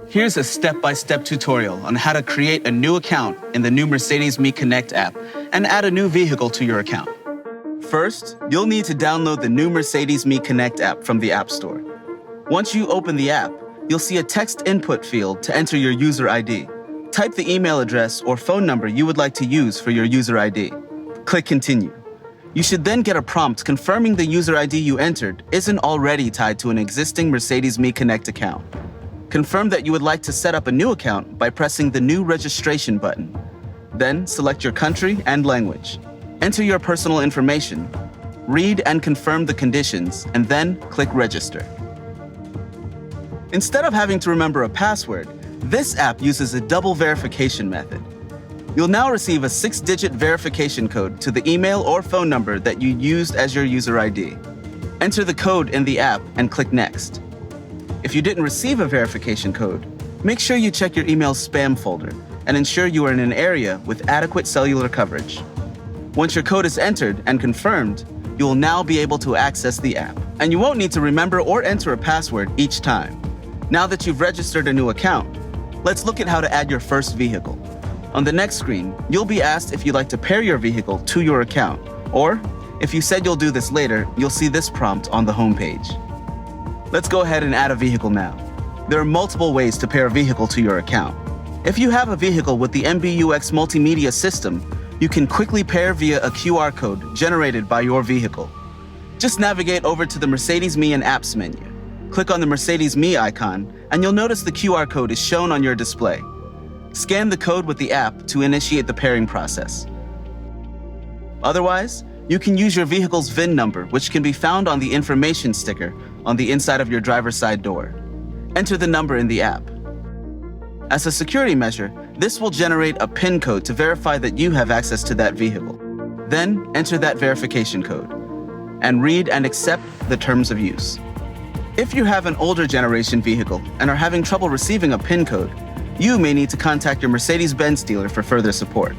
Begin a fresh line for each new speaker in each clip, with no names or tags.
Here's a step-by-step tutorial on how to create a new account in the new Mercedes-Me Connect app and add a new vehicle to your account. First, you'll need to download the new Mercedes-Me Connect app from the App Store. Once you open the app, you'll see a text input field to enter your user ID. Type the email address or phone number you would like to use for your user ID. Click Continue. You should then get a prompt confirming the user ID you entered isn't already tied to an existing Mercedes-Me Connect account. Confirm that you would like to set up a new account by pressing the New Registration button. Then select your country and language. Enter your personal information. Read and confirm the conditions, and then click Register. Instead of having to remember a password, this app uses a double verification method. You'll now receive a 6-digit verification code to the email or phone number that you used as your user ID. Enter the code in the app and click Next. If you didn't receive a verification code, make sure you check your email's spam folder and ensure you are in an area with adequate cellular coverage. Once your code is entered and confirmed, you will now be able to access the app, and you won't need to remember or enter a password each time. Now that you've registered a new account, let's look at how to add your first vehicle. On the next screen, you'll be asked if you'd like to pair your vehicle to your account, or if you said you'll do this later, you'll see this prompt on the home page. Let's go ahead and add a vehicle now. There are multiple ways to pair a vehicle to your account. If you have a vehicle with the MBUX multimedia system, you can quickly pair via a QR code generated by your vehicle. Just navigate over to the Mercedes-Me and Apps menu. Click on the Mercedes-Me icon, and you'll notice the QR code is shown on your display. Scan the code with the app to initiate the pairing process. Otherwise, you can use your vehicle's VIN number, which can be found on the information sticker on the inside of your driver's side door. Enter the number in the app. As a security measure, this will generate a PIN code to verify that you have access to that vehicle. Then enter that verification code and read and accept the terms of use. If you have an older generation vehicle and are having trouble receiving a PIN code, you may need to contact your Mercedes-Benz dealer for further support.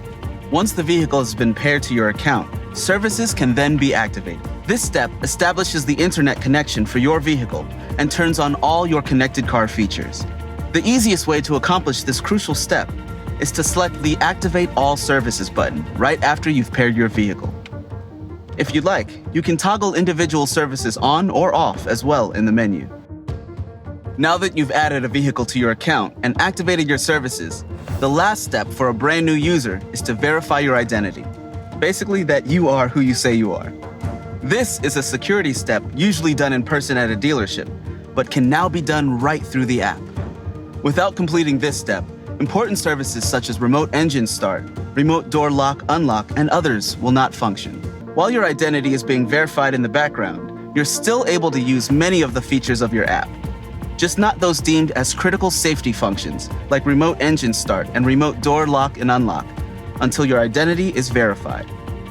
Once the vehicle has been paired to your account, services can then be activated. This step establishes the internet connection for your vehicle and turns on all your connected car features. The easiest way to accomplish this crucial step is to select the Activate All Services button right after you've paired your vehicle. If you'd like, you can toggle individual services on or off as well in the menu. Now that you've added a vehicle to your account and activated your services, the last step for a brand new user is to verify your identity. Basically, that you are who you say you are. This is a security step usually done in person at a dealership, but can now be done right through the app. Without completing this step, important services such as remote engine start, remote door lock, unlock, and others will not function. While your identity is being verified in the background, you're still able to use many of the features of your app, just not those deemed as critical safety functions like remote engine start and remote door lock and unlock, until your identity is verified.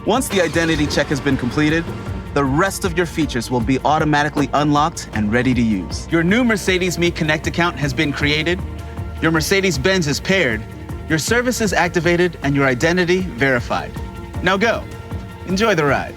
Once the identity check has been completed, the rest of your features will be automatically unlocked and ready to use. Your new Mercedes-Me Connect account has been created, your Mercedes-Benz is paired, your service is activated, and your identity verified. Now go. Enjoy the ride.